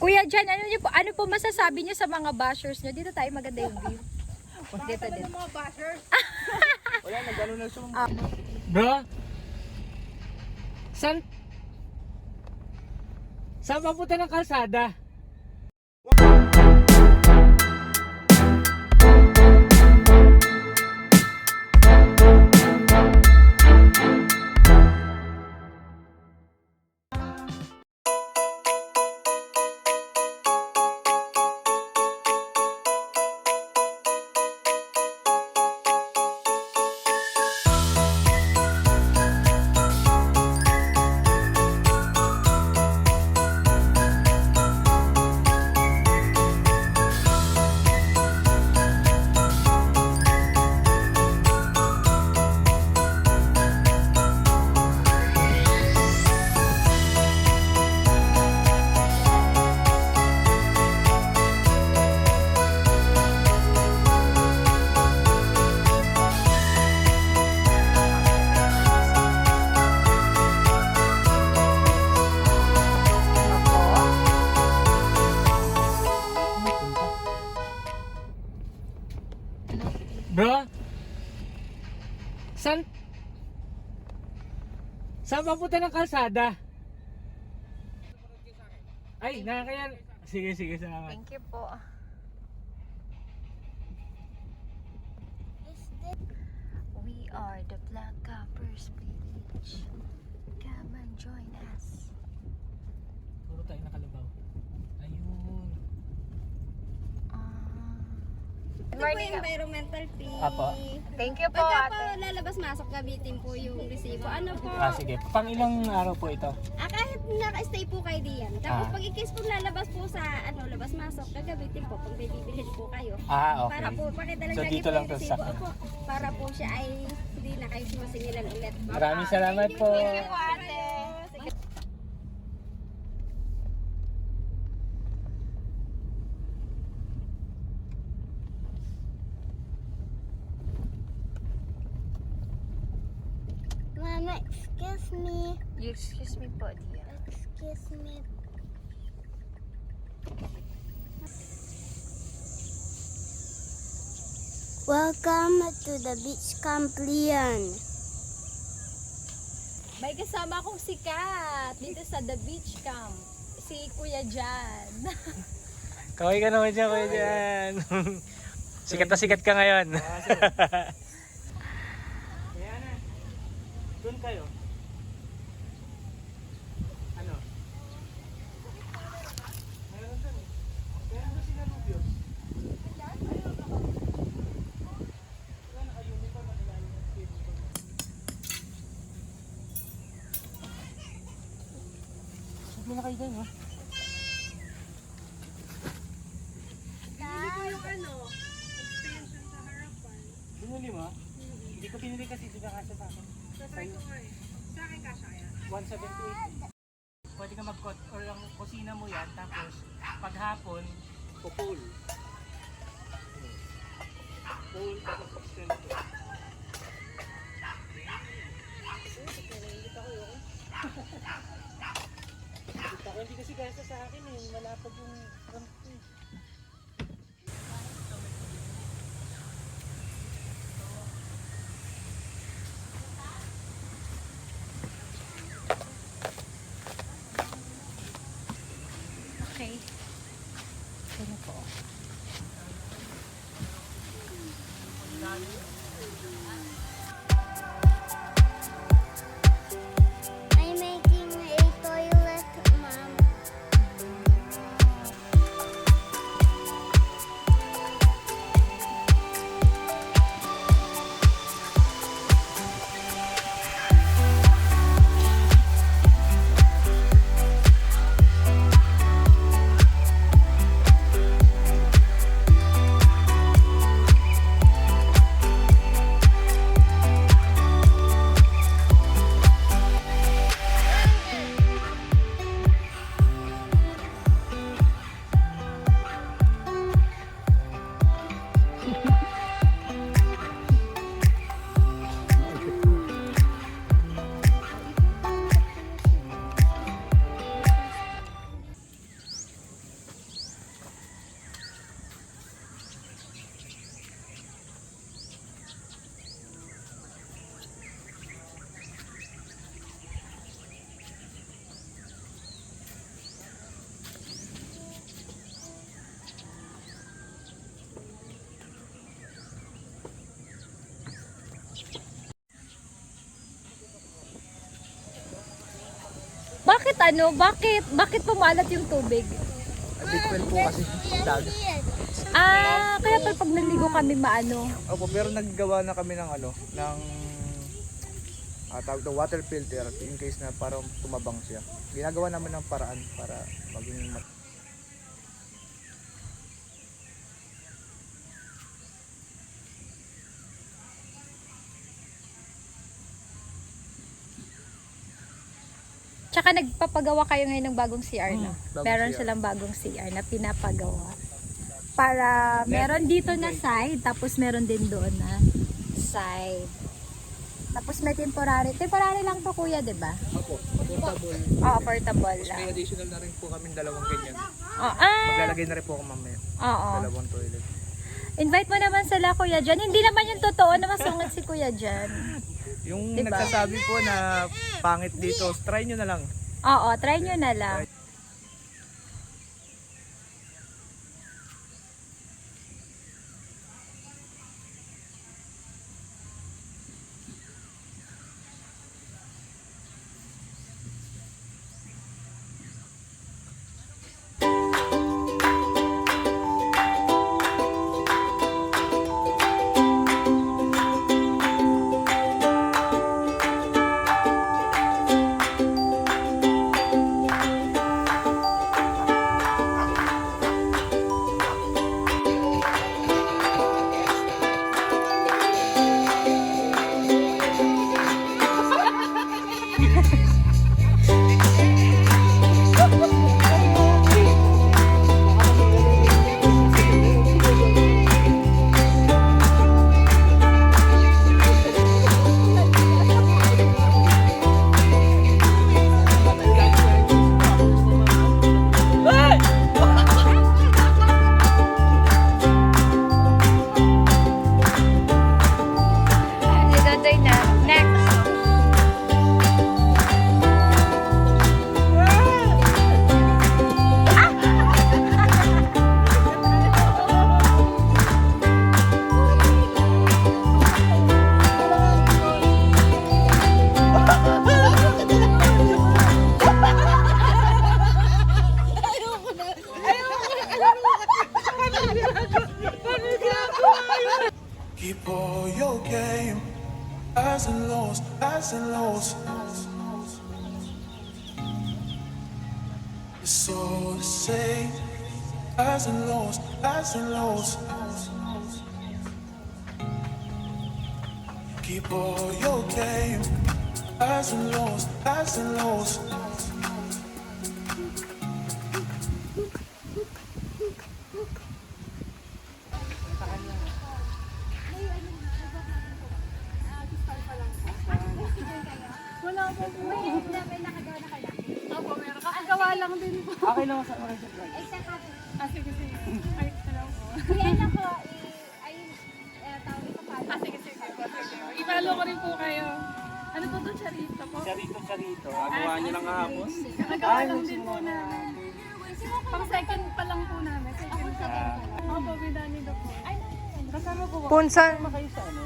Kuya Jan, ano po masasabi niyo sa mga bashers niyo? Dito tayo, maganda yung view. Dito. Mga bashers. Wala, nag-ano na siya. Bro? Saan papunta ng kalsada? Bro? Saan papunta ng kalsada? Ay, nakakaya. Sige, salamat. Thank you po. We are the Black Coppers Village. Come and join us. Puro tayo nakalabaw. Ayun. Good Ito po morning. yung environmental fee. Apo. Thank you po, Pagka po ate. lalabas-masok, gamitin po yung resibo. Ano po? Sige. Pang ilang araw po ito? Kahit naka-stay po kayo diyan. Tapos Ah. pag i-case po lalabas po sa labas-masok, gagamitin po kung bibilhin po kayo. Okay. Para po, pakita lang So, lagi dito po lang yung to resibo. sa- Opo, para po siya ay hindi na kayo sumasingilan ulit. Maraming salamat po. Thank you po, ate. Mama, excuse me. Excuse me po, dear. Excuse me. Welcome to the beach camp Leon. May kasama akong sikat dito sa The Beach Camp. Si Kuya Jan. Kaway ka naman dyan, Kuya Jan. Sikat na sikat ka ngayon. Kaya na. Doon kayo. Ano? Meron doon eh. Meron doon sila Rubios. Wala naka-uniform at ilalim ng table ko. Huwag mo na kayo dyan, ha? Pinuli mo? Hindi ko pinuli kasi di ba kasya sa akin? Sa akin kasya kaya? 178. Pwede ka mag-cut or ang kusina mo yan tapos paghapon pupul. Pull tapos extend ko. Hindi kasi kaya sa akin eh. Malapad yung front ko eh. Okay. Ano po? I'm making a toilet, Mom. Bakit ano? Bakit pumalat yung tubig? Deep well po kasi dagat. Kaya pag naligo kami maano. Opo, pero naggawa na kami ng tawag to water filter in case na parang tumabang siya. Ginagawa naman ng paraan para maging Tsaka nagpapagawa kayo ngayon ng bagong CR na. bagong Meron CR. silang bagong CR na pinapagawa. Para meron dito na side, tapos meron din doon na side. Tapos may temporary. Temporary lang to kuya, di ba? Opo, portable. Oo, portable May lang. additional na rin po kami dalawang ganyan. Oo, Maglalagay na rin po ako mamaya. oo. Dalawang toilet. Invite mo naman sila kuya dyan. Hindi naman yung totoo na masungit si kuya dyan. Yung Diba? nagsasabi po na pangit dito, try nyo na lang. Oo, try nyo na lang. Sigatoy na. Next. Keep all your game, highs and lows, highs and lows. It's all the same, highs and lows, highs and lows. Keep all your game, highs and lows, highs and lows. Okay lang sa oras. I-follow ko rin po kayo. Ano po to, Charito po? Charito. Agawa nyo lang kahapon. Nagawa lang din po namin. Pang second pa lang po namin. Second pa lang. Opo, Bidani do po. Kasama po ba? Punsan. Kayo sa ano?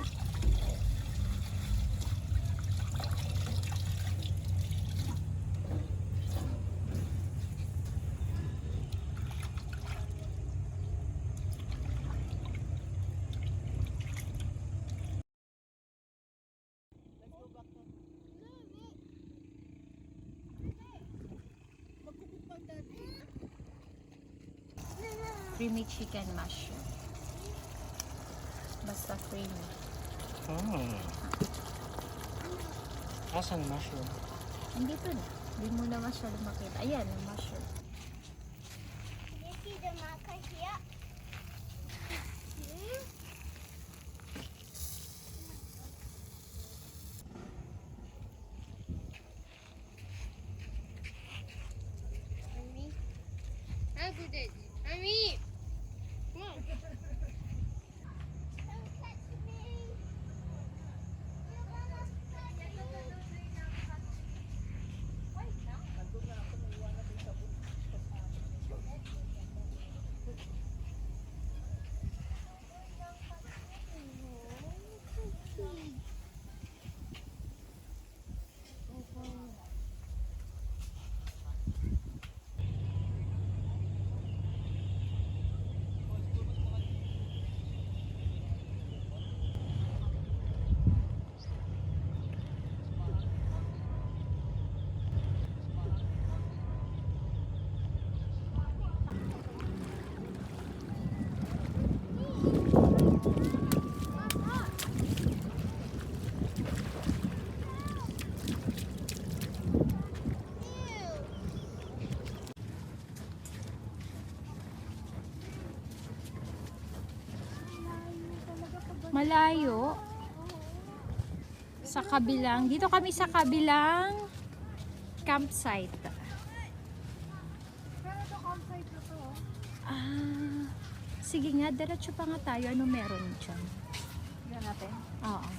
Creamy chicken mushroom. Basta creamy. Asan mushroom? Andito na. Hindi mo na masyado makita. Ayan, ang mushroom. malayo. Sa kabilang, dito kami sa kabilang campsite. Ah, sige nga, diretso pa nga tayo. Ano meron dyan? Yan natin. Oo.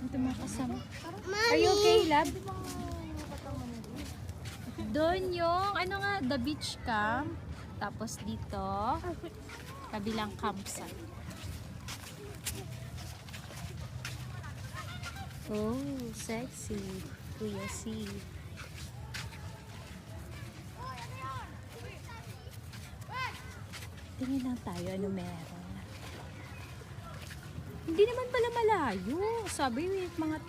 Ito mga kasama. Are you okay, love? Doon yung, ano nga, the beach camp. Tapos dito, kabilang campsite. Oh, sexy. Kuya C. Tingin lang tayo, ano meron. Hindi naman pala malayo. Sabi, mga...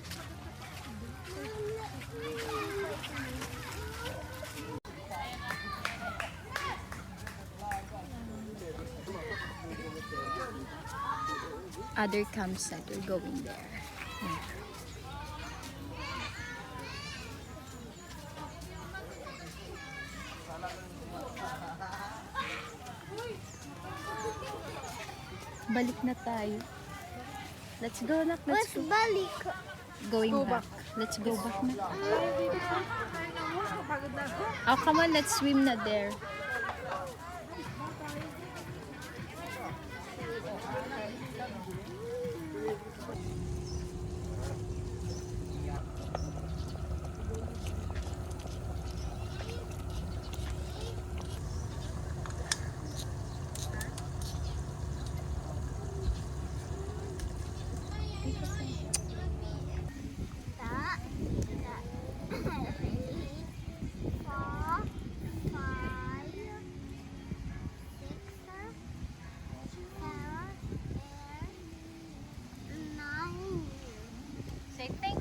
Other campsite, we're going there. Balik na tayo. Let's go na. Let's go. Balik. Going back. Let's go back na. Oh, come on. Let's swim na there. Say thank